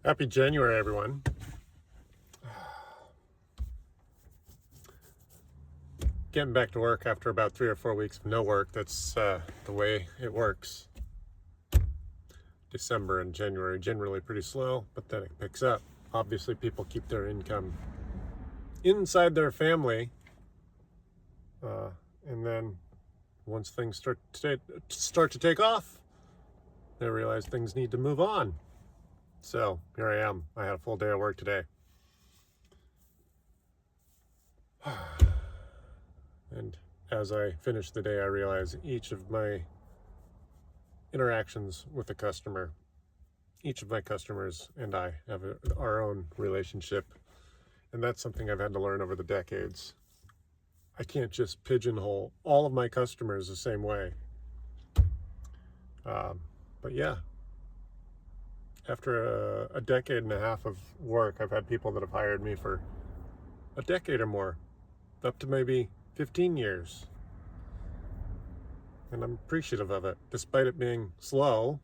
Happy January, everyone. Getting back to work after about 3 or 4 weeks of no work. That's the way it works. December and January generally pretty slow, but then it picks up. Obviously, people keep their income inside their family, and then once things start to take off, they realize things need to move on. So here I am. I had a full day of work today. And as I finish the day, I realize each of my interactions with a customer, each of my customers and I have our own relationship. And that's something I've had to learn over the decades. I can't just pigeonhole all of my customers the same way. But yeah, after a decade and a half of work, I've had people that have hired me for a decade or more, up to maybe 15 years. And I'm appreciative of it. Despite it being slow,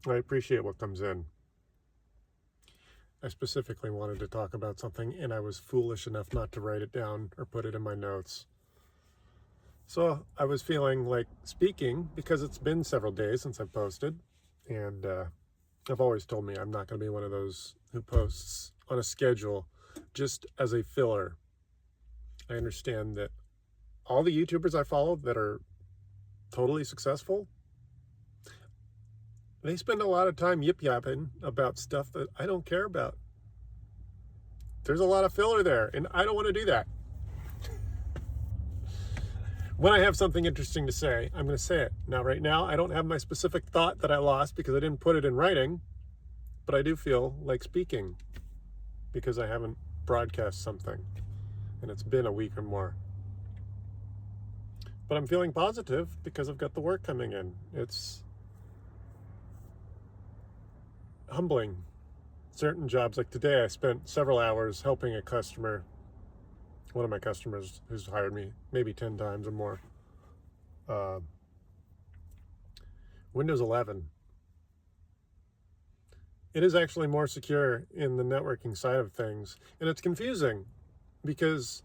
I appreciate what comes in. I specifically wanted to talk about something, and I was foolish enough not to write it down or put it in my notes. So I was feeling like speaking because it's been several days since I've posted, and I've always told me I'm not going to be one of those who posts on a schedule just as a filler. I understand that all the YouTubers I follow that are totally successful, they spend a lot of time yip-yapping about stuff that I don't care about. There's a lot of filler there, and I don't want to do that. When I have something interesting to say, I'm going to say it. Now, right now, I don't have my specific thought that I lost because I didn't put it in writing, but I do feel like speaking because I haven't broadcast something, and it's been a week or more. But I'm feeling positive because I've got the work coming in. It's humbling. Certain jobs, like today, I spent several hours helping a customer, one of my customers who's hired me maybe 10 times or more. Windows 11. It is actually more secure in the networking side of things, and it's confusing because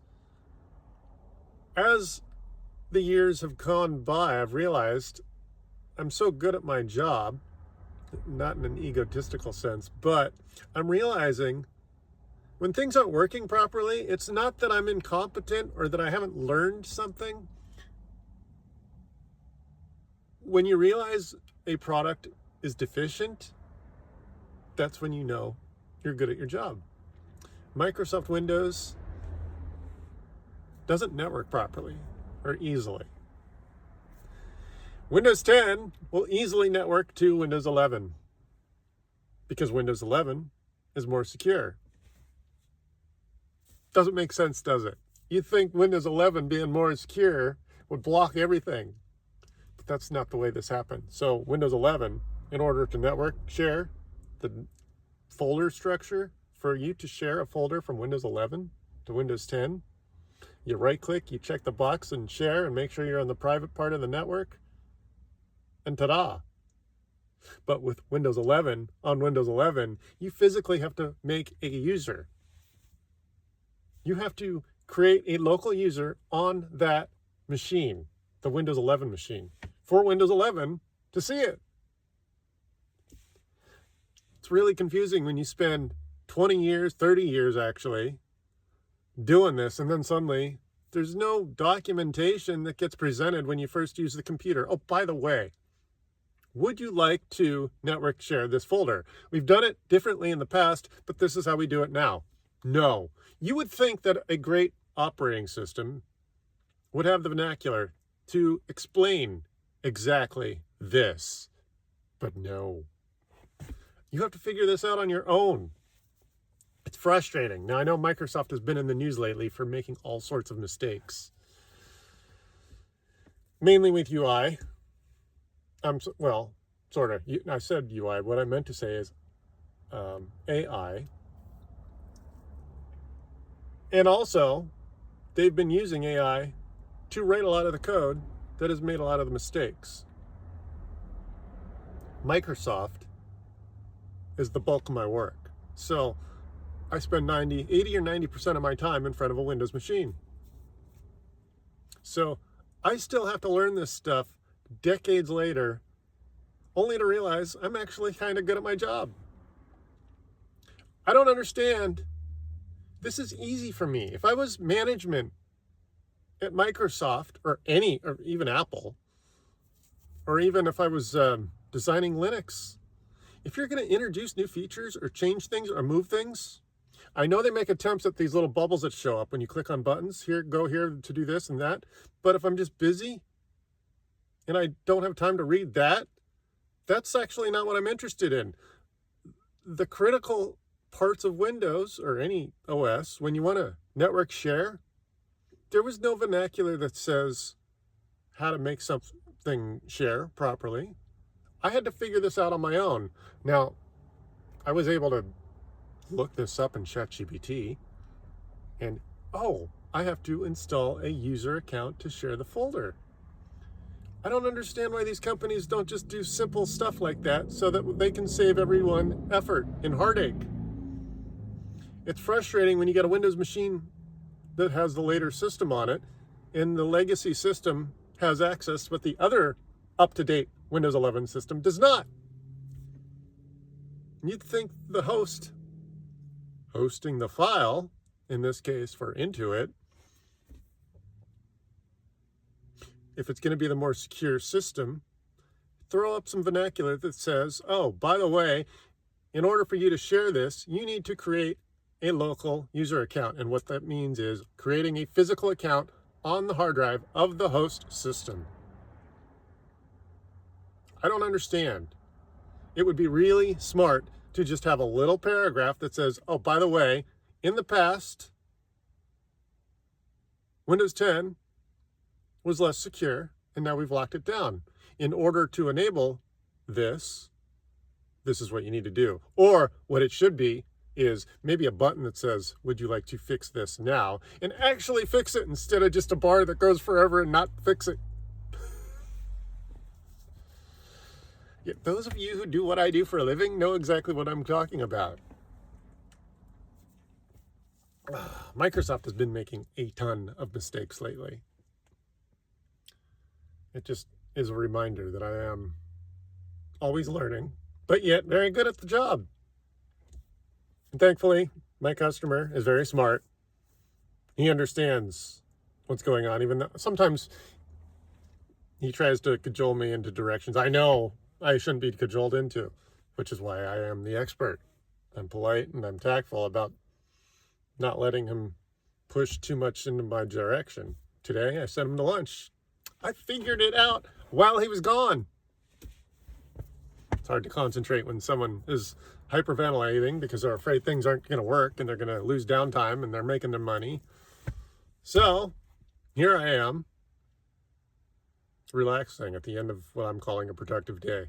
as the years have gone by, I've realized I'm so good at my job, not in an egotistical sense, but I'm realizing when things aren't working properly, it's not that I'm incompetent or that I haven't learned something. When you realize a product is deficient, that's when you know you're good at your job. Microsoft Windows doesn't network properly or easily. Windows 10 will easily network to Windows 11 because Windows 11 is more secure. Doesn't make sense, does it? You'd think Windows 11 being more secure would block everything, but that's not the way this happened. So Windows 11, in order to network share the folder structure, for you to share a folder from Windows 11 to Windows 10, you right click, you check the box and share and make sure you're on the private part of the network, and ta-da. But with Windows 11, on Windows 11, you physically have to make a user. You have to create a local user on that machine, the Windows 11 machine, for Windows 11 to see it. It's really confusing when you spend 20 years, 30 years actually, doing this, and then suddenly there's no documentation that gets presented when you first use the computer. Oh, by the way, would you like to network share this folder? We've done it differently in the past, but this is how we do it now. No. You would think that a great operating system would have the vernacular to explain exactly this, but no. You have to figure this out on your own. It's frustrating. Now, I know Microsoft has been in the news lately for making all sorts of mistakes, mainly with UI. Well, sort of. I said UI. What I meant to say is AI. And also, they've been using AI to write a lot of the code that has made a lot of the mistakes. Microsoft is the bulk of my work. So I spend 80 or 90% of my time in front of a Windows machine. So I still have to learn this stuff decades later, only to realize I'm actually kind of good at my job. I don't understand. This is easy for me. If I was management at Microsoft or even Apple, or even if I was designing Linux, if you're going to introduce new features or change things or move things, I know they make attempts at these little bubbles that show up when you click on buttons. Here, go here to do this and that. But if I'm just busy and I don't have time to read that, that's actually not what I'm interested in. The critical parts of Windows or any OS, when you want to network share, there was no vernacular that says how to make something share properly. I had to figure this out on my own. Now, I was able to look this up in ChatGPT, and I have to install a user account to share the folder. I don't understand why these companies don't just do simple stuff like that so that they can save everyone effort and heartache. It's frustrating when you get a Windows machine that has the later system on it, and the legacy system has access, but the other up-to-date Windows 11 system does not. You'd think the host hosting the file, in this case for Intuit, if it's going to be the more secure system, throw up some vernacular that says, oh, by the way, in order for you to share this, you need to create a local user account. And what that means is creating a physical account on the hard drive of the host system. I don't understand. It would be really smart to just have a little paragraph that says, oh, by the way, in the past, Windows 10 was less secure, and now we've locked it down. In order to enable this, this is what you need to do. Or what it should be is maybe a button that says, would you like to fix this now? And actually fix it instead of just a bar that goes forever and not fix it. Yet those of you who do what I do for a living know exactly what I'm talking about. Microsoft has been making a ton of mistakes lately. It just is a reminder that I am always learning, but yet very good at the job. And thankfully, my customer is very smart. He understands what's going on, even though sometimes he tries to cajole me into directions I know I shouldn't be cajoled into, which is why I am the expert. I'm polite and I'm tactful about not letting him push too much into my direction. Today, I sent him to lunch. I figured it out while he was gone. It's hard to concentrate when someone is hyperventilating because they're afraid things aren't going to work and they're going to lose downtime and they're making their money. So here I am, relaxing at the end of what I'm calling a productive day.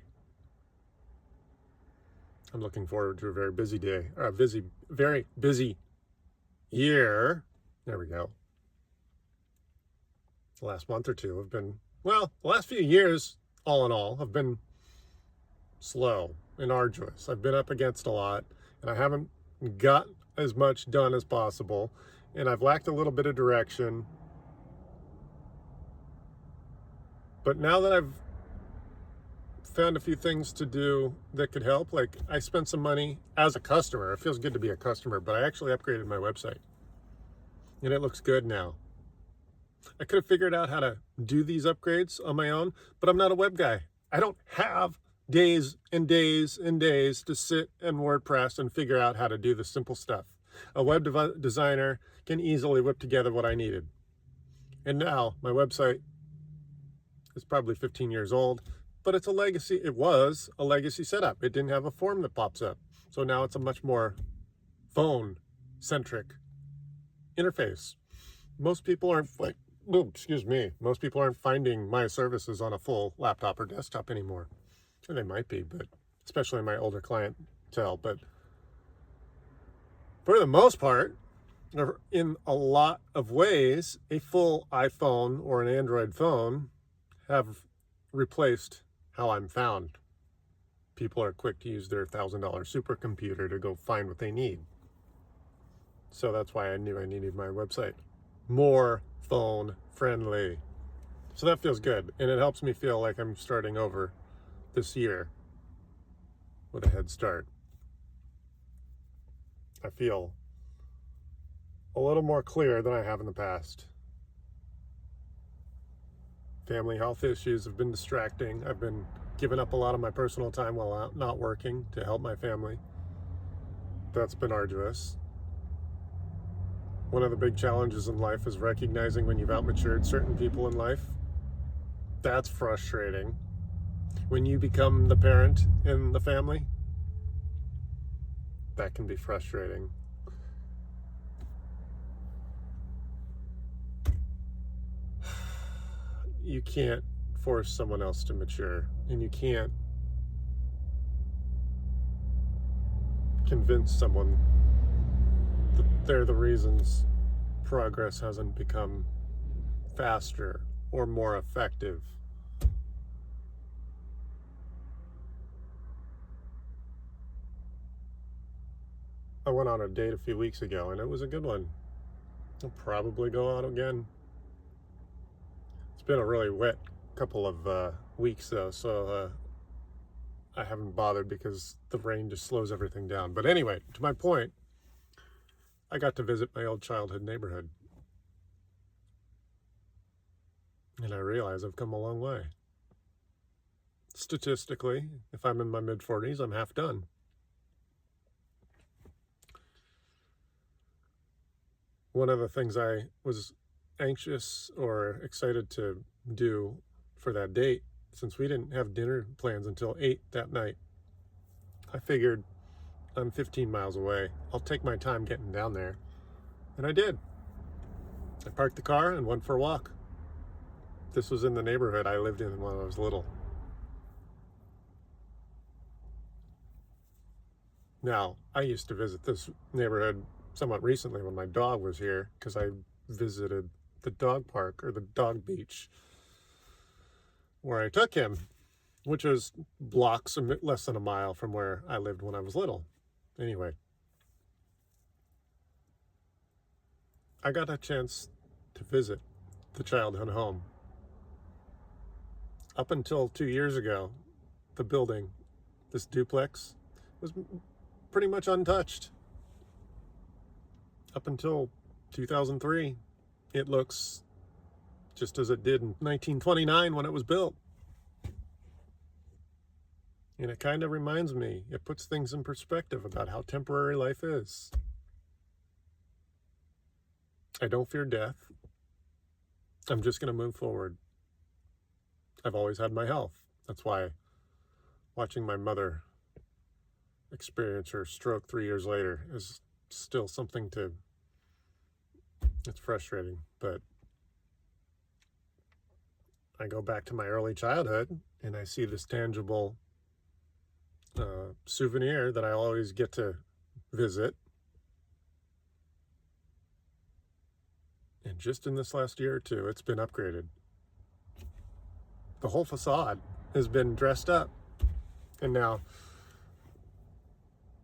I'm looking forward to a very busy day, or a very busy year. There we go. The last month or two have been, well, the last few years, all in all, have been slow and arduous. I've been up against a lot, and I haven't got as much done as possible, and I've lacked a little bit of direction. But now that I've found a few things to do that could help, like I spent some money as a customer. It feels good to be a customer, but I actually upgraded my website, and it looks good now. I could have figured out how to do these upgrades on my own, but I'm not a web guy. I don't have days and days and days to sit and WordPress and figure out how to do the simple stuff. A web designer can easily whip together what I needed. And now my website is probably 15 years old, but it's a legacy. It was a legacy setup. It didn't have a form that pops up. So now it's a much more phone-centric interface. Most people aren't most people aren't finding my services on a full laptop or desktop anymore. Or they might be, but especially my older clientele. But for the most part, in a lot of ways, a full iPhone or an Android phone have replaced how I'm found. people are quick to use their $1,000 supercomputer to go find what they need. So that's why I knew I needed my website more phone friendly. So that feels good, and it helps me feel like I'm starting over this year with a head start. I feel a little more clear than I have in the past. Family health issues have been distracting. I've been giving up a lot of my personal time while not working to help my family. That's been arduous. One of the big challenges in life is recognizing when you've outmatured certain people in life. That's frustrating. When you become the parent in the family, that can be frustrating. You can't force someone else to mature, and you can't convince someone that they're the reasons progress hasn't become faster or more effective. I went on a date a few weeks ago, and it was a good one. I'll probably go out again. It's been a really wet couple of weeks, though, so I haven't bothered because the rain just slows everything down. But anyway, to my point, I got to visit my old childhood neighborhood. And I realize I've come a long way. Statistically, if I'm in my mid-40s, I'm half done. One of the things I was anxious or excited to do for that date, since we didn't have dinner plans until 8 that night, I figured I'm 15 miles away. I'll take my time getting down there. And I did. I parked the car and went for a walk. This was in the neighborhood I lived in when I was little. Now, I used to visit this neighborhood somewhat recently when my dog was here, because I visited the dog park, or the dog beach, where I took him, which was blocks, less than a mile from where I lived when I was little. Anyway, I got a chance to visit the childhood home. Up until 2 years ago, the building, this duplex, was pretty much untouched. Up until 2003, it looks just as it did in 1929 when it was built. And it kind of reminds me, it puts things in perspective about how temporary life is. I don't fear death. I'm just going to move forward. I've always had my health. That's why watching my mother experience her stroke 3 years later is still something to, it's frustrating, but I go back to my early childhood and I see this tangible souvenir that I always get to visit. And just in this last year or two, it's been upgraded. The whole facade has been dressed up. And now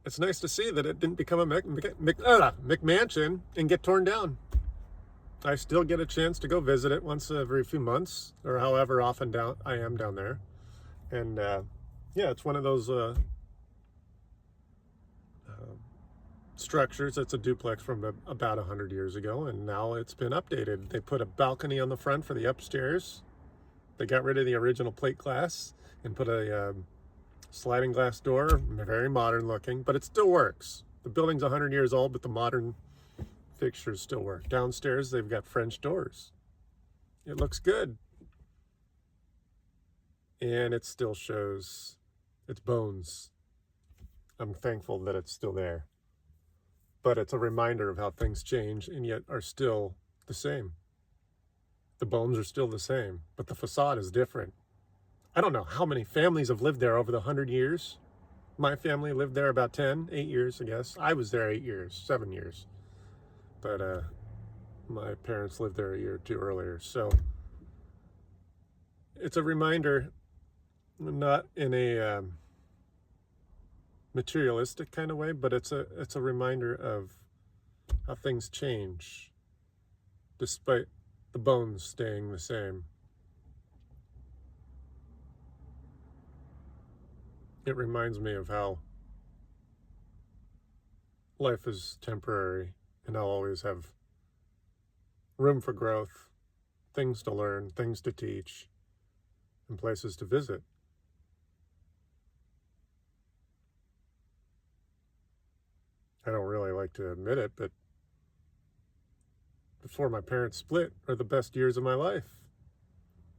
it's nice to see that it didn't become a McMansion and get torn down. I still get a chance to go visit it once every few months, or however often I am down there. And yeah, it's one of those structures. It's a duplex from about 100 years ago, and now it's been updated. They put a balcony on the front for the upstairs. They got rid of the original plate glass and put a sliding glass door, very modern looking, but it still works. The building's 100 years old, but the modern fixtures still work. Downstairs, they've got French doors. It looks good. And it still shows its bones. I'm thankful that it's still there. But it's a reminder of how things change and yet are still the same. The bones are still the same, but the facade is different. I don't know how many families have lived there over the 100 years. My family lived there about 8 years, I guess. I was there 8 years, 7 years. But my parents lived there a year or two earlier. So it's a reminder, not in a materialistic kind of way, but it's a reminder of how things change despite the bones staying the same. It reminds me of how life is temporary and I'll always have room for growth, things to learn, things to teach, and places to visit. I don't really like to admit it, but before my parents split are the best years of my life.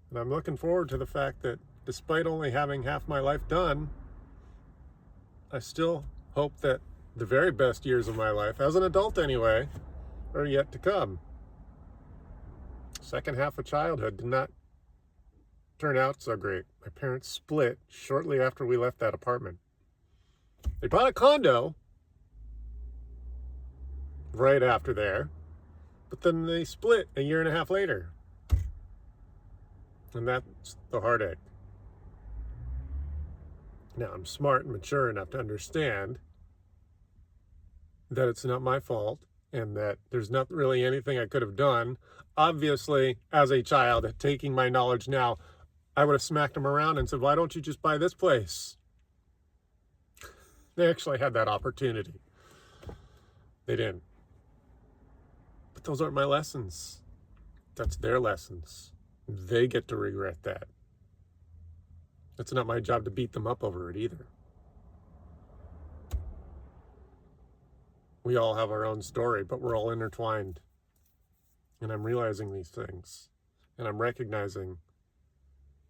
And I'm looking forward to the fact that despite only having half my life done, I still hope that the very best years of my life, as an adult anyway, are yet to come. Second half of childhood did not turn out so great. My parents split shortly after we left that apartment. They bought a condo right after there, but then they split a year and a half later. And that's the heartache. Now, I'm smart and mature enough to understand that it's not my fault and that there's not really anything I could have done. Obviously, as a child, taking my knowledge now, I would have smacked them around and said, why don't you just buy this place? They actually had that opportunity. They didn't. But those aren't my lessons. That's their lessons. They get to regret that. It's not my job to beat them up over it either. We all have our own story, but we're all intertwined. And I'm realizing these things. And I'm recognizing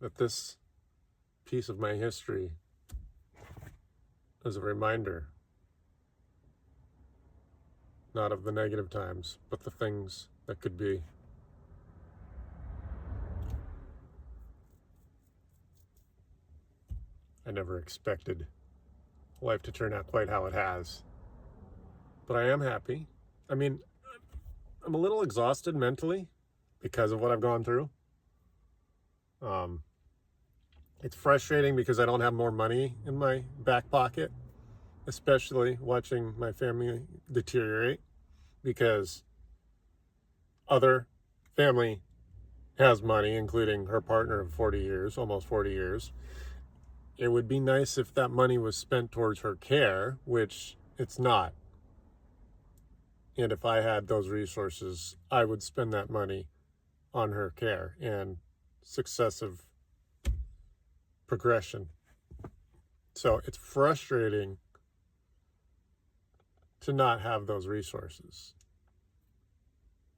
that this piece of my history is a reminder, not of the negative times, but the things that could be. I never expected life to turn out quite how it has. But I am happy. I mean, I'm a little exhausted mentally because of what I've gone through. It's frustrating because I don't have more money in my back pocket, especially watching my family deteriorate because other family has money, including her partner of 40 years, almost 40 years. It would be nice if that money was spent towards her care, which it's not. And if I had those resources, I would spend that money on her care and successive progression. So it's frustrating to not have those resources.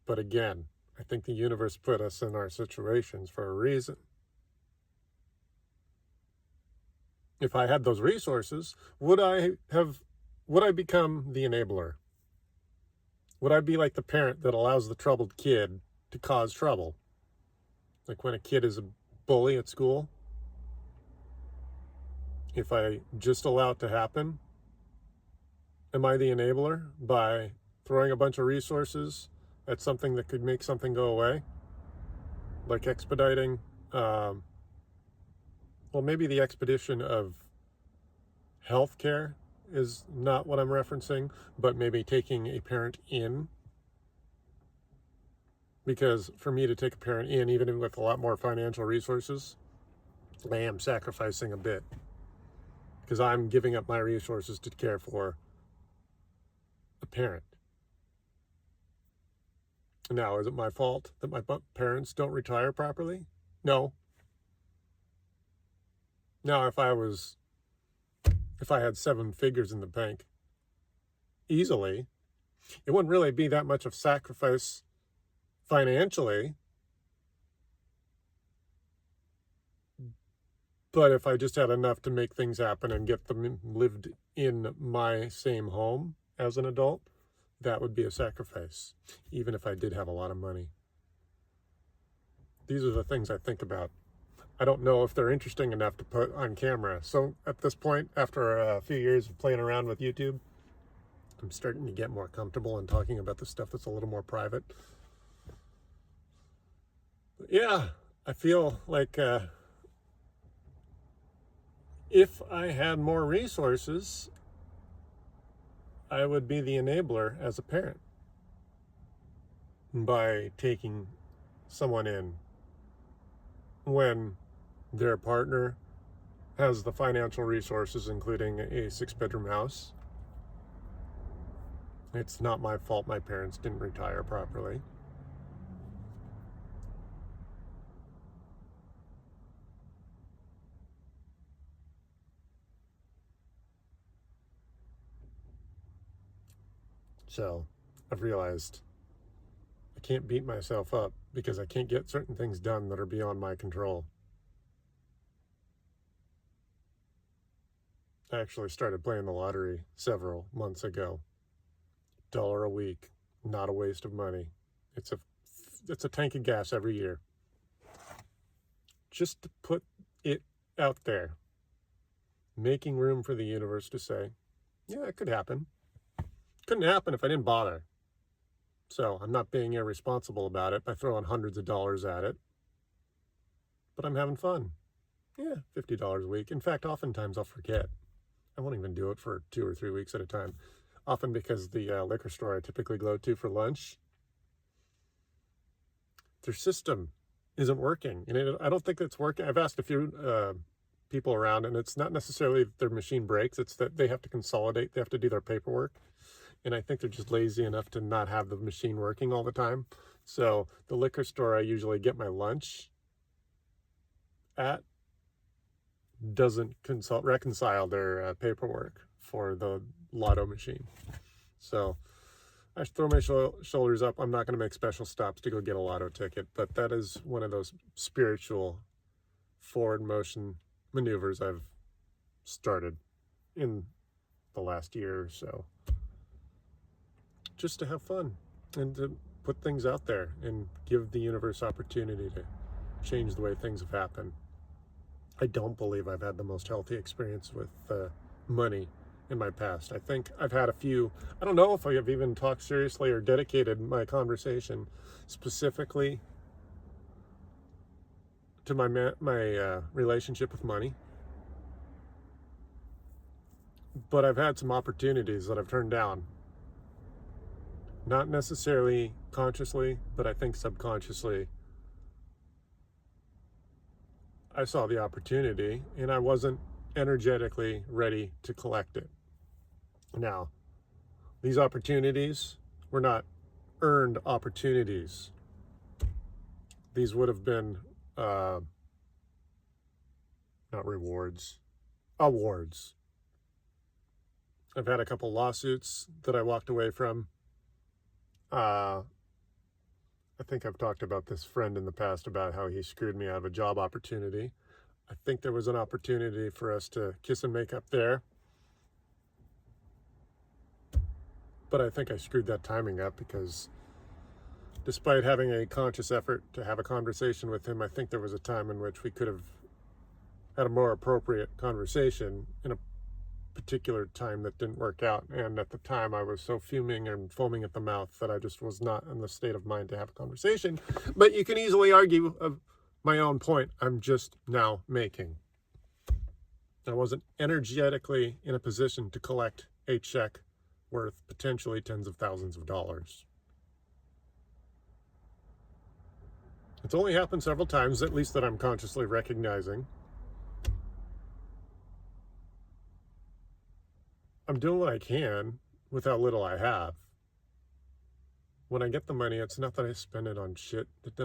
But again, I think the universe put us in our situations for a reason. If I had those resources, would I become the enabler? Would I be like the parent that allows the troubled kid to cause trouble? Like when a kid is a bully at school, if I just allow it to happen, am I the enabler by throwing a bunch of resources at something that could make something go away? Like expediting, well, maybe the expedition of healthcare is not what I'm referencing, but maybe taking a parent in. Because for me to take a parent in, even with a lot more financial resources, I am sacrificing a bit. Because I'm giving up my resources to care for a parent. Now, is it my fault that my parents don't retire properly? No. Now, if I had 7 figures in the bank easily, it wouldn't really be that much of sacrifice financially. But if I just had enough to make things happen and get them lived in my same home as an adult, that would be a sacrifice, even if I did have a lot of money. These are the things I think about. I don't know if they're interesting enough to put on camera. So at this point, after a few years of playing around with YouTube, I'm starting to get more comfortable in talking about the stuff that's a little more private. But yeah, I feel like if I had more resources, I would be the enabler as a parent by taking someone in when their partner has the financial resources, including a 6-bedroom house. It's not my fault my parents didn't retire properly. So I've realized I can't beat myself up because I can't get certain things done that are beyond my control. I actually started playing the lottery several months ago. $1 a week, not a waste of money. It's a tank of gas every year. Just to put it out there, making room for the universe to say, yeah, it could happen. Couldn't happen if I didn't bother. So I'm not being irresponsible about it by throwing hundreds of dollars at it. But I'm having fun. Yeah, $50 a week. In fact, oftentimes I'll forget. I won't even do it for 2 or 3 weeks at a time. Often because the liquor store I typically go to for lunch, their system isn't working. And I don't think it's working. I've asked a few people around, and it's not necessarily that their machine breaks. It's that they have to consolidate. They have to do their paperwork. And I think they're just lazy enough to not have the machine working all the time. So the liquor store I usually get my lunch at doesn't reconcile their paperwork for the lotto machine. So I throw my shoulders up. I'm not going to make special stops to go get a lotto ticket, but that is one of those spiritual forward motion maneuvers I've started in the last year or so, just to have fun and to put things out there and give the universe opportunity to change the way things have happened. I don't believe I've had the most healthy experience with money in my past. I think I've had a few. I don't know if I have even talked seriously or dedicated my conversation specifically to my relationship with money. But I've had some opportunities that I've turned down. Not necessarily consciously, but I think subconsciously. I saw the opportunity and I wasn't energetically ready to collect it. Now, these opportunities were not earned opportunities. These would have been not rewards, awards. I've had a couple lawsuits that I walked away from. I think I've talked about this friend in the past about how he screwed me out of a job opportunity. I think there was an opportunity for us to kiss and make up there. But I think I screwed that timing up because despite having a conscious effort to have a conversation with him, I think there was a time in which we could have had a more appropriate conversation in a particular time that didn't work out. And at the time I was so fuming and foaming at the mouth that I just was not in the state of mind to have a conversation. But you can easily argue of my own point I'm just now making. I wasn't energetically in a position to collect a check worth potentially tens of thousands of dollars. It's only happened several times, at least that I'm consciously recognizing. I'm doing what I can with how little I have. When I get the money, it's not that I spend it on shit that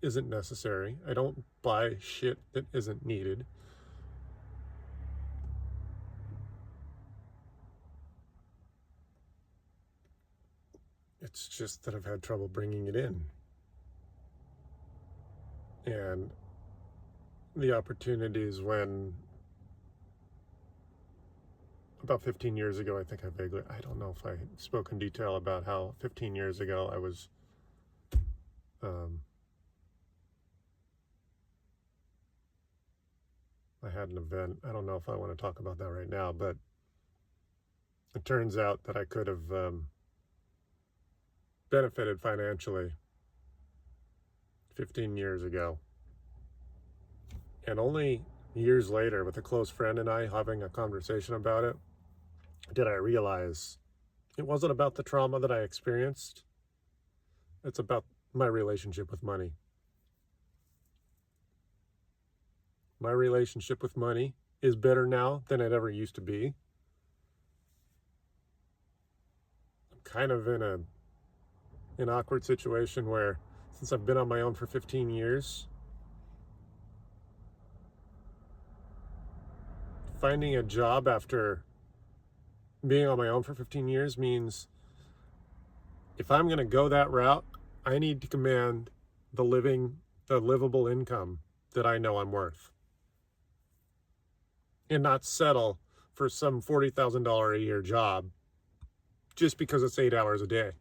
isn't necessary. I don't buy shit that isn't needed. It's just that I've had trouble bringing it in. And the opportunities when about 15 years ago, I think I don't know if I spoke in detail about how 15 years ago I was I had an event. I don't know if I want to talk about that right now, but it turns out that I could have benefited financially 15 years ago. And only years later, with a close friend and I having a conversation about it, did I realize it wasn't about the trauma that I experienced. It's about my relationship with money. My relationship with money is better now than it ever used to be. I'm kind of in an awkward situation where, since I've been on my own for 15 years, finding a job after being on my own for 15 years means if I'm going to go that route, I need to command the livable income that I know I'm worth, and not settle for some $40,000 a year job just because it's 8 hours a day.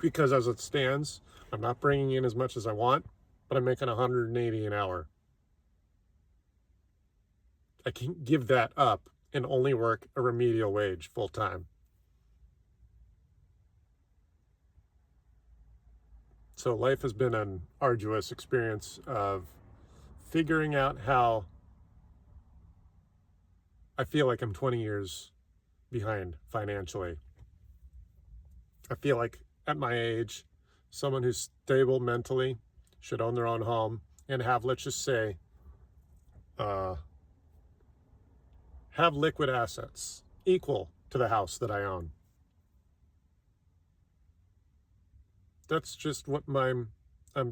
Because as it stands, I'm not bringing in as much as I want, but I'm making $180 an hour. I can't give that up and only work a remedial wage full time. So life has been an arduous experience of figuring out how I feel like I'm 20 years behind financially. I feel like at my age, someone who's stable mentally should own their own home and have, let's just say, have liquid assets equal to the house that I own. That's just what I'm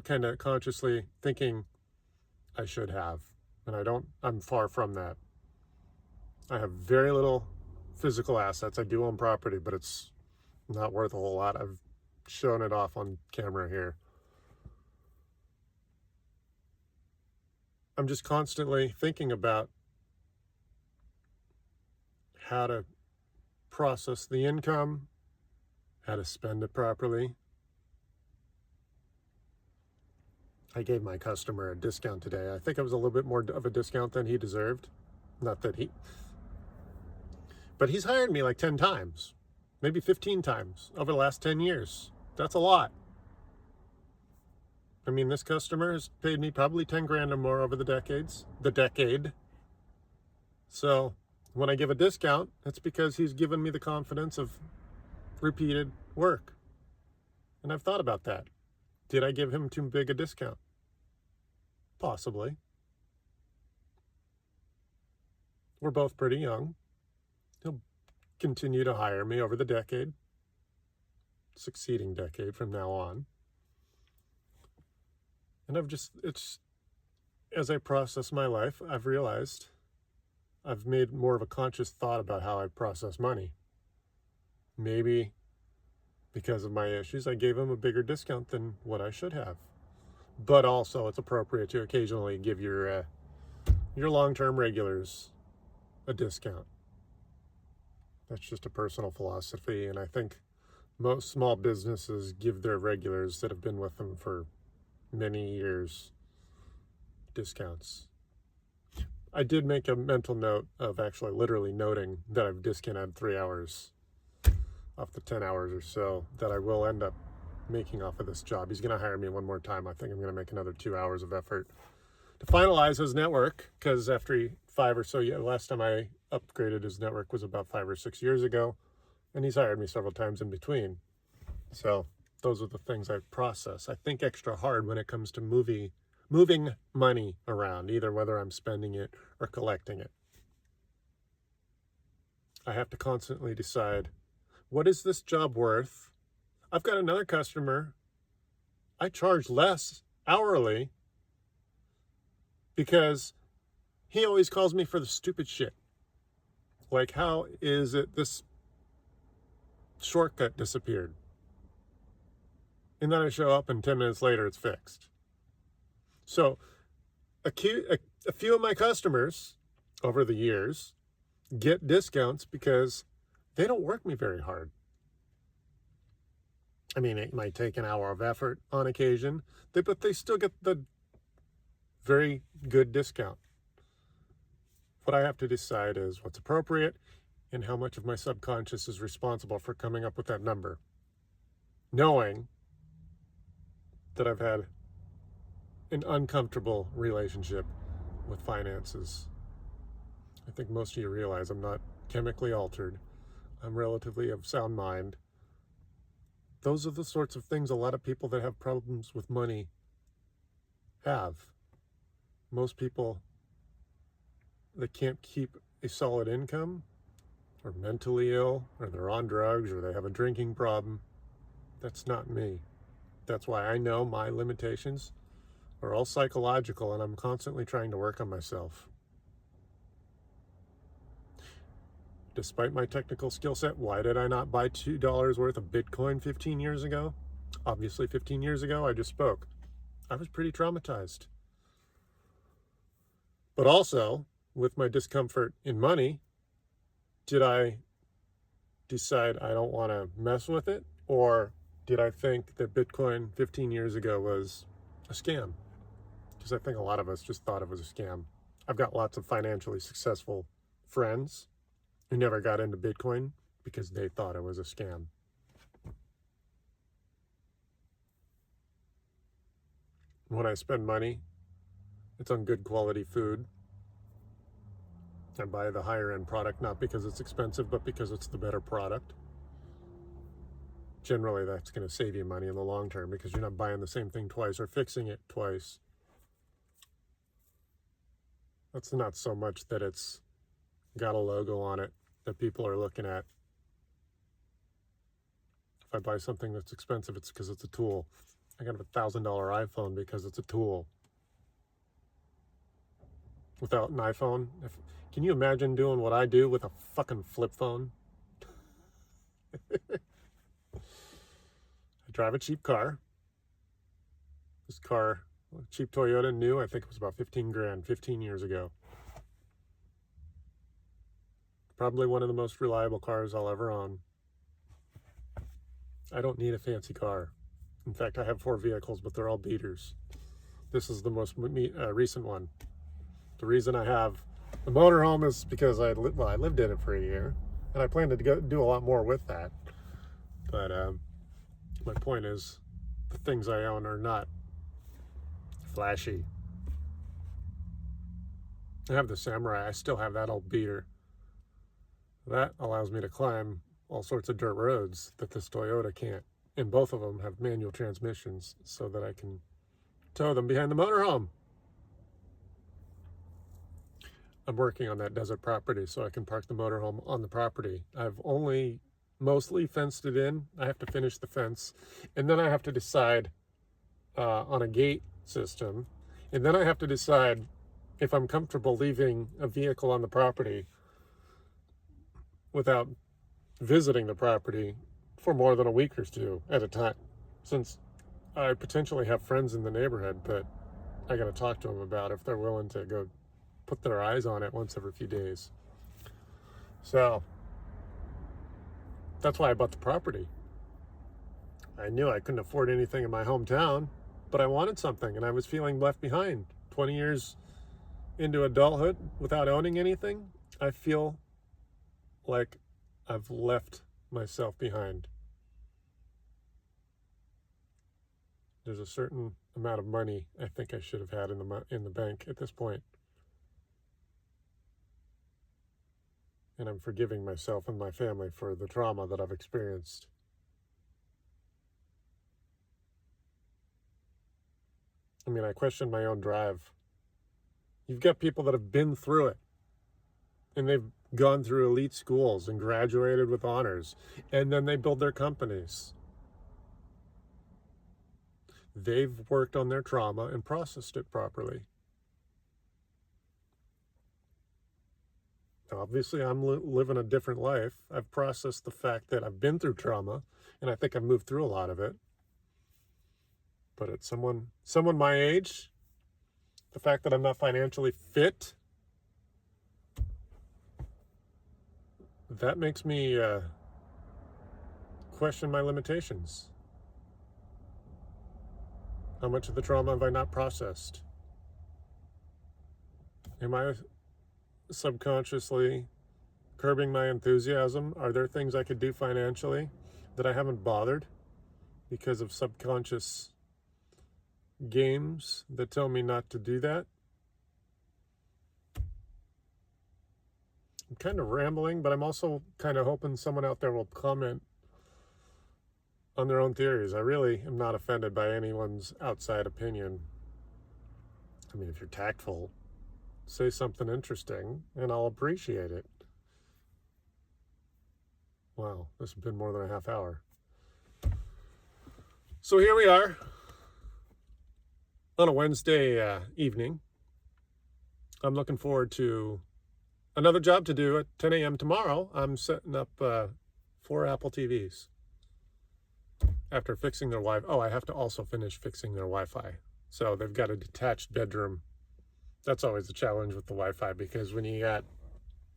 kind of consciously thinking I should have. And I'm far from that. I have very little physical assets. I do own property, but it's not worth a whole lot. I've shown it off on camera here. I'm just constantly thinking about how to process the income, how to spend it properly. I gave my customer a discount today. I think it was a little bit more of a discount than he deserved. Not that but he's hired me like 10 times, maybe 15 times over the last 10 years. That's a lot. I mean, this customer has paid me probably 10 grand or more over the decade. So when I give a discount, it's because he's given me the confidence of repeated work. And I've thought about that. Did I give him too big a discount? Possibly. We're both pretty young. He'll continue to hire me over the succeeding decade from now on. And as I process my life, I've realized I've made more of a conscious thought about how I process money. Maybe because of my issues, I gave him a bigger discount than what I should have. But also, it's appropriate to occasionally give your long-term regulars a discount. That's just a personal philosophy, and I think most small businesses give their regulars that have been with them for many years discounts. I did make a mental note of actually literally noting that I've discounted 3 hours off the 10 hours or so that I will end up making off of this job. He's going to hire me one more time. I think I'm going to make another 2 hours of effort to finalize his network, because after 5 or so, last time I upgraded his network was about 5 or 6 years ago, and he's hired me several times in between. So those are the things I process. I think extra hard when it comes to moving money around, either whether I'm spending it or collecting it. I have to constantly decide, what is this job worth? I've got another customer. I charge less hourly because he always calls me for the stupid shit. Like, how is it this shortcut disappeared? And then I show up and 10 minutes later it's fixed. So a few of my customers over the years get discounts because they don't work me very hard. I mean, it might take an hour of effort on occasion, but they still get the very good discount. What I have to decide is what's appropriate and how much of my subconscious is responsible for coming up with that number. Knowing that I've had an uncomfortable relationship with finances. I think most of you realize I'm not chemically altered. I'm relatively of sound mind. Those are the sorts of things a lot of people that have problems with money have. Most people that can't keep a solid income are mentally ill, or they're on drugs, or they have a drinking problem. That's not me. That's why I know my limitations are all psychological, and I'm constantly trying to work on myself. Despite my technical skill set, why did I not buy $2 worth of Bitcoin 15 years ago? Obviously, 15 years ago, I just spoke. I was pretty traumatized. But also, with my discomfort in money, did I decide I don't want to mess with it? Or did I think that Bitcoin 15 years ago was a scam? Because I think a lot of us just thought it was a scam. I've got lots of financially successful friends who never got into Bitcoin because they thought it was a scam. When I spend money, it's on good quality food. I buy the higher end product, not because it's expensive, but because it's the better product. Generally, that's going to save you money in the long term because you're not buying the same thing twice or fixing it twice. That's not so much that it's got a logo on it that people are looking at. If I buy something that's expensive, it's because it's a tool. I got a $1,000 iPhone because it's a tool. Without an iPhone, can you imagine doing what I do with a fucking flip phone? I drive a cheap car. This car, a cheap Toyota, new, I think it was about 15 grand 15 years ago. Probably one of the most reliable cars I'll ever own. I don't need a fancy car. In fact, I have 4 vehicles, but they're all beaters. This is the most recent one. The reason I have the motorhome is because I lived in it for a year, and I plan to do a lot more with that. But my point is, the things I own are not flashy. I have the Samurai. I still have that old beater. That allows me to climb all sorts of dirt roads that this Toyota can't. And both of them have manual transmissions so that I can tow them behind the motorhome. I'm working on that desert property so I can park the motorhome on the property. I've only mostly fenced it in. I have to finish the fence. And then I have to decide on a gate system. And then I have to decide if I'm comfortable leaving a vehicle on the property without visiting the property for more than a week or 2 at a time. Since I potentially have friends in the neighborhood, but I got to talk to them about if they're willing to go put their eyes on it once every few days. So that's why I bought the property. I knew I couldn't afford anything in my hometown, but I wanted something, and I was feeling left behind. 20 years into adulthood without owning anything, I feel like I've left myself behind. There's a certain amount of money I think I should have had in the bank at this point. And I'm forgiving myself and my family for the trauma that I've experienced. I mean, I question my own drive. You've got people that have been through it, and they've gone through elite schools and graduated with honors, and then they build their companies. They've worked on their trauma and processed it properly. Obviously, I'm living a different life. I've processed the fact that I've been through trauma, and I think I've moved through a lot of it. But at someone my age, the fact that I'm not financially fit, that makes me question my limitations. How much of the trauma have I not processed? Am I subconsciously curbing my enthusiasm? Are there things I could do financially that I haven't bothered because of subconscious games that tell me not to do that? I'm kind of rambling, but I'm also kind of hoping someone out there will comment on their own theories. I really am not offended by anyone's outside opinion. I mean, if you're tactful, say something interesting and I'll appreciate it. Wow, this has been more than a half hour. So here we are on a Wednesday evening. I'm looking forward to another job to do at 10 a.m. tomorrow. I'm setting up 4 Apple TVs. After fixing their Wi-Fi, I have to also finish fixing their Wi-Fi. So they've got a detached bedroom. That's always the challenge with the Wi-Fi, because when you got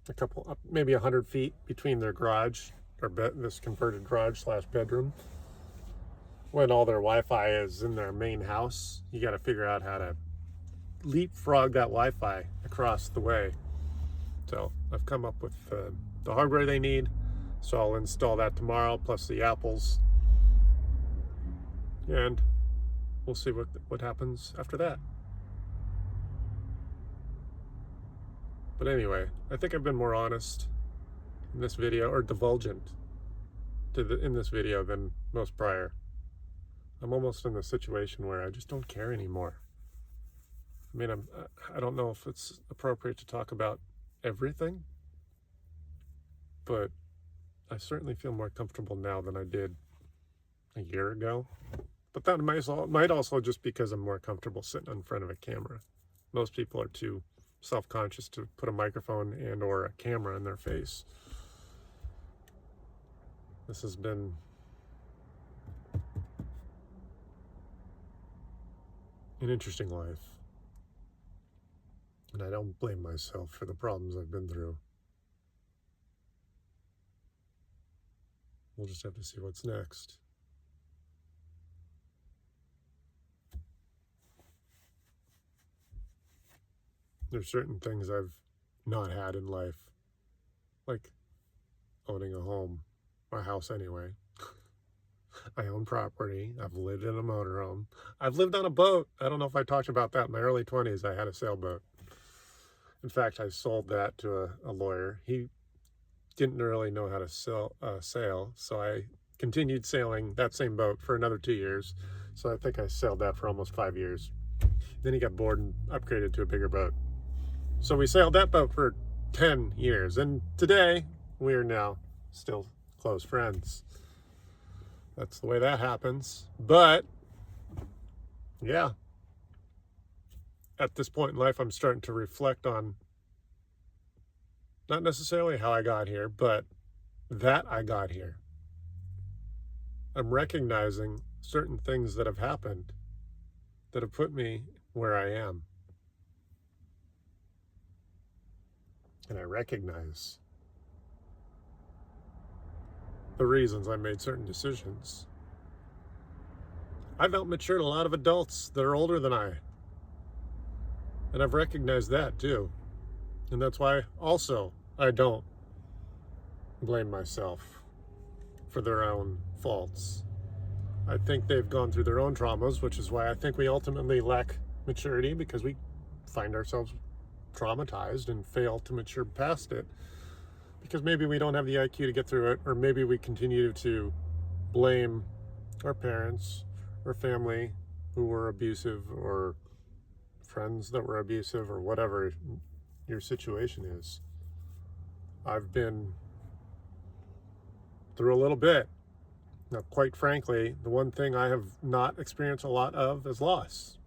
a couple, maybe 100 feet between their garage or this converted garage / bedroom, when all their Wi-Fi is in their main house, you got to figure out how to leapfrog that Wi-Fi across the way. So I've come up with the hardware they need. So I'll install that tomorrow, plus the apples. And we'll see what happens after that. But anyway, I think I've been more honest in this video, or divulgent in this video, than most prior. I'm almost in the situation where I just don't care anymore. I mean, I don't know if it's appropriate to talk about everything, but I certainly feel more comfortable now than I did a year ago. But that might also just because I'm more comfortable sitting in front of a camera. Most people are too self-conscious to put a microphone and or a camera in their face. This has been an interesting life. And I don't blame myself for the problems I've been through. We'll just have to see what's next. There's certain things I've not had in life, like owning a home, my house anyway. I own property. I've lived in a motorhome. I've lived on a boat. I don't know if I talked about that. In my early 20s, I had a sailboat. In fact, I sold that to a lawyer. He didn't really know how to sail, so I continued sailing that same boat for another 2 years. So I think I sailed that for almost 5 years. Then he got bored and upgraded to a bigger boat. So we sailed that boat for 10 years. And today, we are now still close friends. That's the way that happens. But, yeah. At this point in life, I'm starting to reflect on not necessarily how I got here, but that I got here. I'm recognizing certain things that have happened that have put me where I am. And I recognize the reasons I made certain decisions. I've outmatured a lot of adults that are older than I. And I've recognized that too. And that's why also I don't blame myself for their own faults. I think they've gone through their own traumas, which is why I think we ultimately lack maturity, because we find ourselves traumatized and fail to mature past it, because maybe we don't have the IQ to get through it, or maybe we continue to blame our parents or family who were abusive, or friends that were abusive, or whatever your situation is. I've been through a little bit. Now, quite frankly, the one thing I have not experienced a lot of is loss.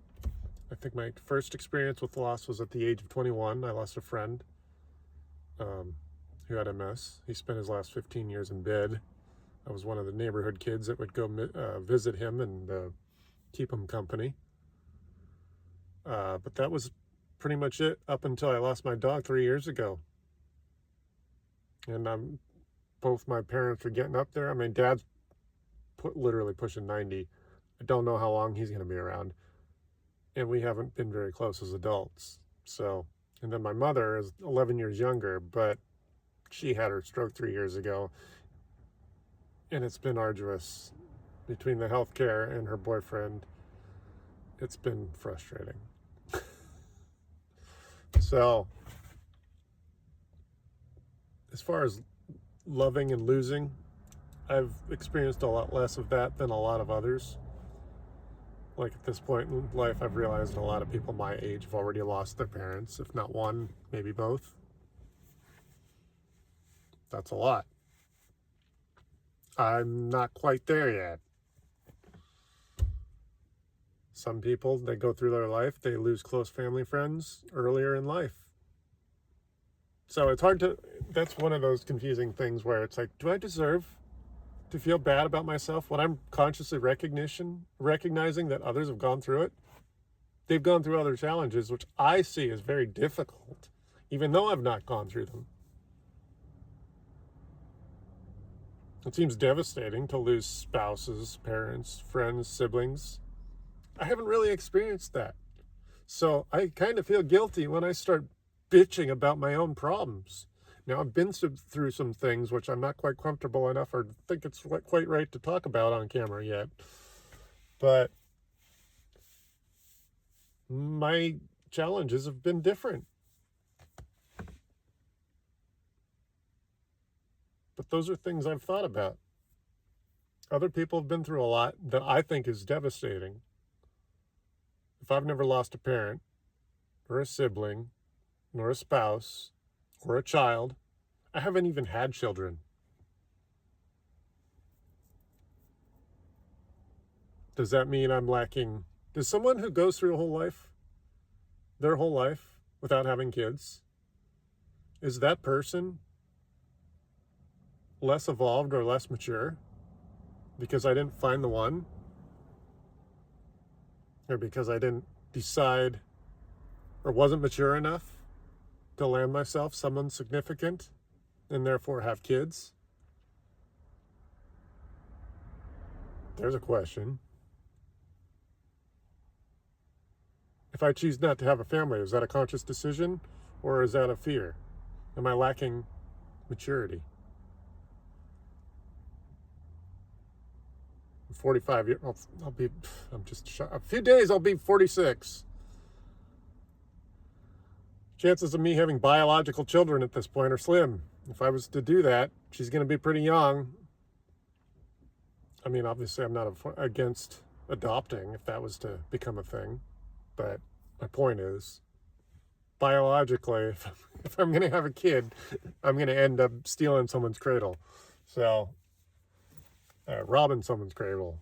I think my first experience with loss was at the age of 21. I lost a friend who had MS. He spent his last 15 years in bed. I was one of the neighborhood kids that would go visit him and keep him company. But that was pretty much it up until I lost my dog 3 years ago. And both my parents are getting up there. I mean, Dad's literally pushing 90. I don't know how long he's going to be around. And we haven't been very close as adults. So, and then my mother is 11 years younger, but she had her stroke 3 years ago. And it's been arduous between the healthcare and her boyfriend. It's been frustrating. So, as far as loving and losing, I've experienced a lot less of that than a lot of others. Like at this point in life, I've realized a lot of people my age have already lost their parents, if not one, maybe both. That's a lot. I'm not quite there yet. Some people, they go through their life, they lose close family friends earlier in life. So it's hard to, that's one of those confusing things where it's like, do I deserve to feel bad about myself when I'm consciously recognizing that others have gone through it? They've gone through other challenges, which I see as very difficult, even though I've not gone through them. It seems devastating to lose spouses, parents, friends, siblings. I haven't really experienced that. So I kind of feel guilty when I start bitching about my own problems. Now, I've been through some things which I'm not quite comfortable enough or think it's quite right to talk about on camera yet. But my challenges have been different. But those are things I've thought about. Other people have been through a lot that I think is devastating. If I've never lost a parent, or a sibling, nor a spouse, or a child, I haven't even had children. Does that mean I'm lacking? Does someone who goes through their whole life, without having kids, is that person less evolved or less mature because I didn't find the one? Or because I didn't decide or wasn't mature enough to land myself someone significant and therefore have kids? There's a question. If I choose not to have a family, is that a conscious decision or is that a fear? Am I lacking maturity? I'm 45 years, a few days I'll be 46. Chances of me having biological children at this point are slim. If I was to do that, she's going to be pretty young. I mean, obviously I'm not against adopting if that was to become a thing. But my point is, biologically, if I'm going to have a kid, I'm going to end up stealing someone's cradle. So, robbing someone's cradle.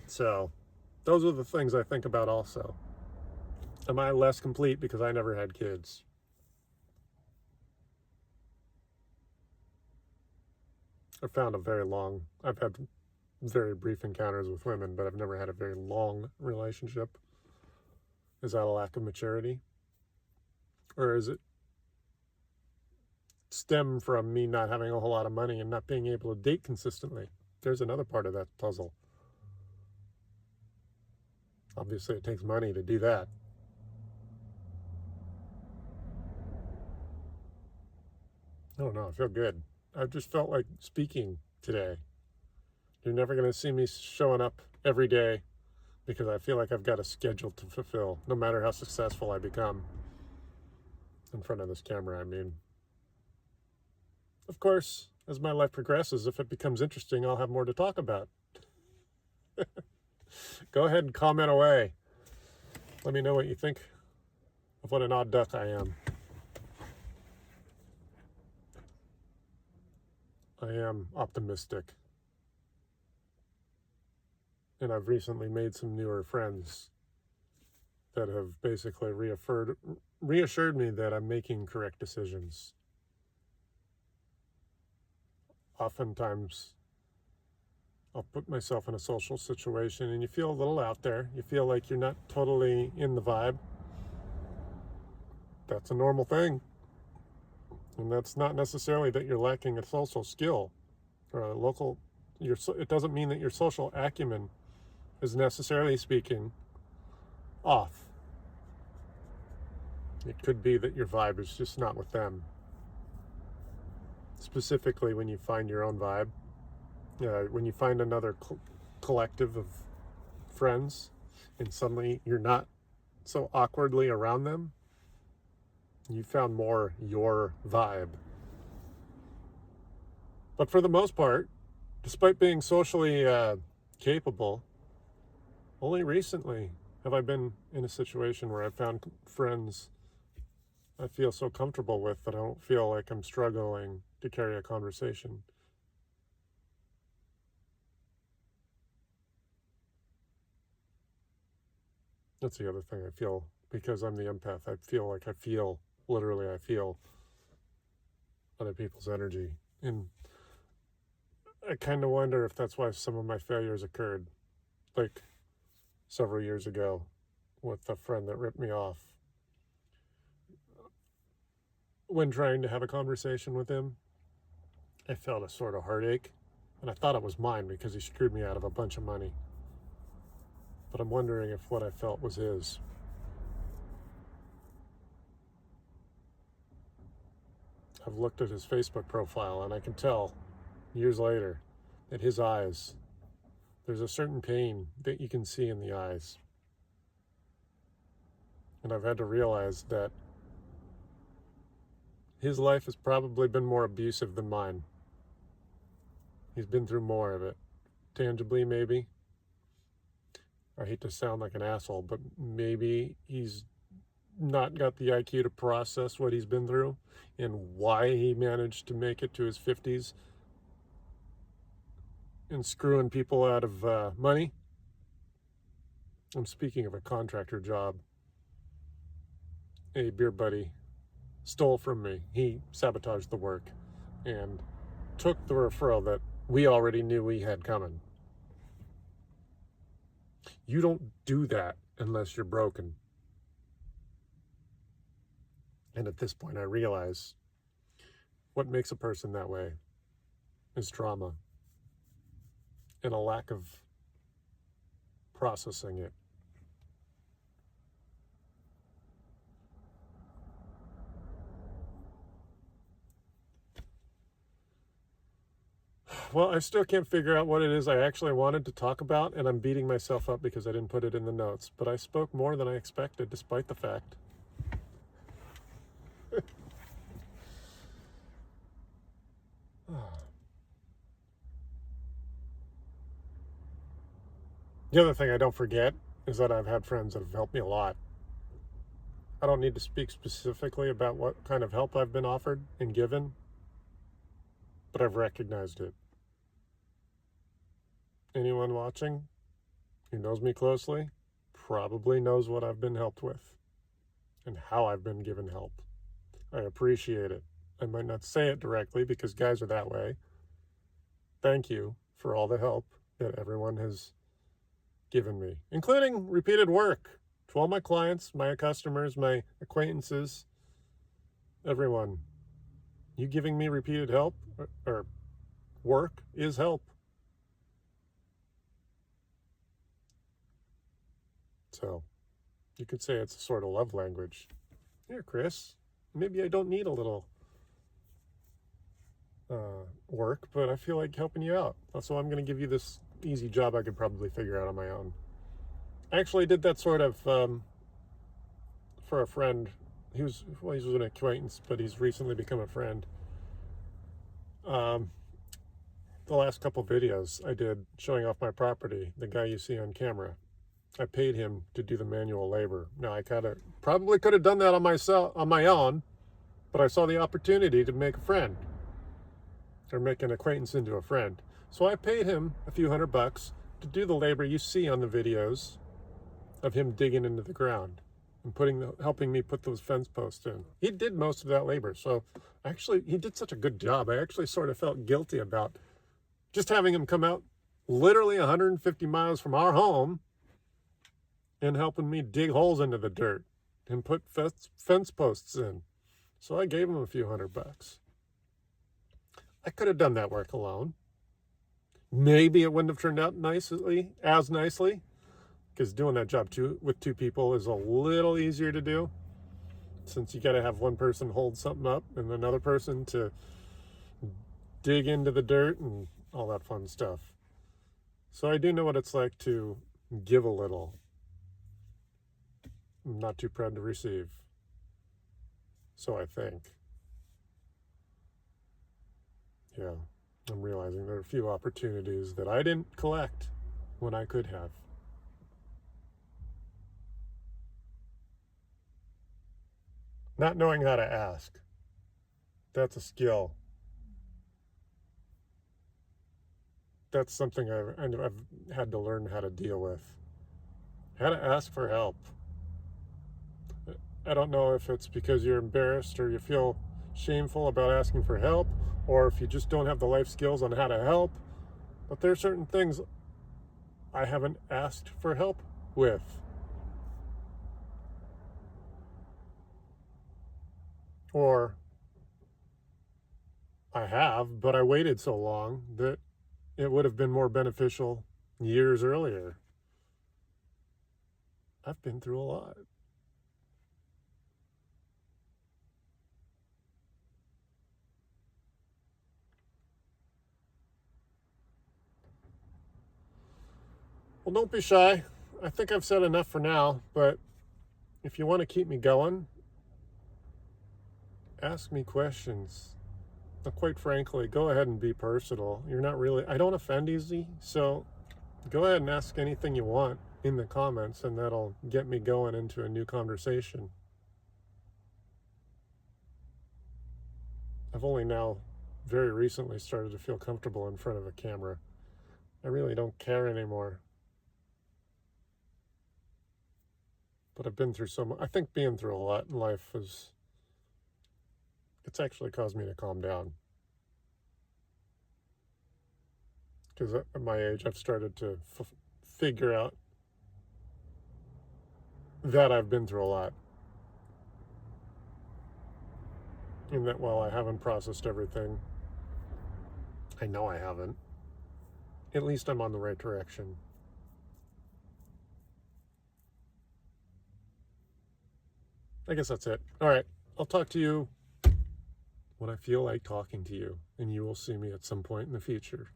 So, those are the things I think about also. Am I less complete because I never had kids? I've had very brief encounters with women, but I've never had a very long relationship. Is that a lack of maturity? Or is it stem from me not having a whole lot of money and not being able to date consistently? There's another part of that puzzle. Obviously, it takes money to do that. I don't know. I feel good. I just felt like speaking today. You're never going to see me showing up every day because I feel like I've got a schedule to fulfill, no matter how successful I become in front of this camera, I mean. Of course, as my life progresses, if it becomes interesting, I'll have more to talk about. Go ahead and comment away. Let me know what you think of what an odd duck I am. I am optimistic. And I've recently made some newer friends that have basically reassured me that I'm making correct decisions. Oftentimes, I'll put myself in a social situation and you feel a little out there. You feel like you're not totally in the vibe. That's a normal thing. And that's not necessarily that you're lacking a social skill or it doesn't mean that your social acumen is necessarily speaking off. It could be that your vibe is just not with them. Specifically when you find your own vibe, when you find another collective of friends and suddenly you're not so awkwardly around them, You found more your vibe. But for the most part, despite being socially capable, only recently have I been in a situation where I've found friends I feel so comfortable with that I don't feel like I'm struggling to carry a conversation. That's the other thing I feel, because I'm the empath. I feel literally, I feel other people's energy. And I kind of wonder if that's why some of my failures occurred, like several years ago with a friend that ripped me off. When trying to have a conversation with him, I felt a sort of heartache, and I thought it was mine because he screwed me out of a bunch of money. But I'm wondering if what I felt was his. I've looked at his Facebook profile, and I can tell years later that his eyes, there's a certain pain that you can see in the eyes. And I've had to realize that his life has probably been more abusive than mine. He's been through more of it. Tangibly, maybe. I hate to sound like an asshole, but maybe he's not got the IQ to process what he's been through and why he managed to make it to his 50s and screwing people out of money. I'm speaking of a contractor job. A beer buddy stole from me. He sabotaged the work and took the referral that we already knew we had coming. You don't do that unless you're broken. And at this point, I realize what makes a person that way is trauma and a lack of processing it. Well, I still can't figure out what it is I actually wanted to talk about, and I'm beating myself up because I didn't put it in the notes. But I spoke more than I expected, despite the fact. The other thing I don't forget is that I've had friends that have helped me a lot. I don't need to speak specifically about what kind of help I've been offered and given, but I've recognized it. Anyone watching who knows me closely probably knows what I've been helped with and how I've been given help. I appreciate it. I might not say it directly because guys are that way. Thank you for all the help that everyone has given me, including repeated work to all my clients, my customers, my acquaintances, everyone. You giving me repeated help or work is help. So you could say it's a sort of love language. Here, Chris, maybe I don't need a little work, but I feel like helping you out. So I'm going to give you this easy job I could probably figure out on my own. I actually did that sort of for a friend. He was an acquaintance, but he's recently become a friend. The last couple videos I did showing off my property, the guy you see on camera, I paid him to do the manual labor. Now I probably could have done that on my own, but I saw the opportunity to make a friend or make an acquaintance into a friend. So I paid him a few $100 to do the labor you see on the videos of him digging into the ground and helping me put those fence posts in. He did most of that labor. So actually, he did such a good job. I actually sort of felt guilty about just having him come out literally 150 miles from our home and helping me dig holes into the dirt and put fence posts in. So I gave him a few $100. I could have done that work alone. Maybe it wouldn't have turned out as nicely, because doing that job with two people is a little easier to do, since you got to have one person hold something up and another person to dig into the dirt and all that fun stuff. So I do know what it's like to give a little. I'm not too proud to receive. So I think. Yeah, I'm realizing there are a few opportunities that I didn't collect when I could have. Not knowing how to ask. That's a skill. That's something I've had to learn how to deal with. How to ask for help. I don't know if it's because you're embarrassed or you feel shameful about asking for help, or if you just don't have the life skills on how to help. But there are certain things I haven't asked for help with. Or I have, but I waited so long that it would have been more beneficial years earlier. I've been through a lot. Well, don't be shy. I think I've said enough for now, but if you want to keep me going, ask me questions. But quite frankly, go ahead and be personal. You're not really, I don't offend easy, so go ahead and ask anything you want in the comments, and that'll get me going into a new conversation. I've only now very recently started to feel comfortable in front of a camera. I really don't care anymore. But I've been through so much. I think being through a lot in life it's actually caused me to calm down. Because at my age, I've started to figure out that I've been through a lot. And that while I haven't processed everything, I know I haven't, at least I'm on the right direction. I guess that's it. All right. I'll talk to you when I feel like talking to you, and you will see me at some point in the future.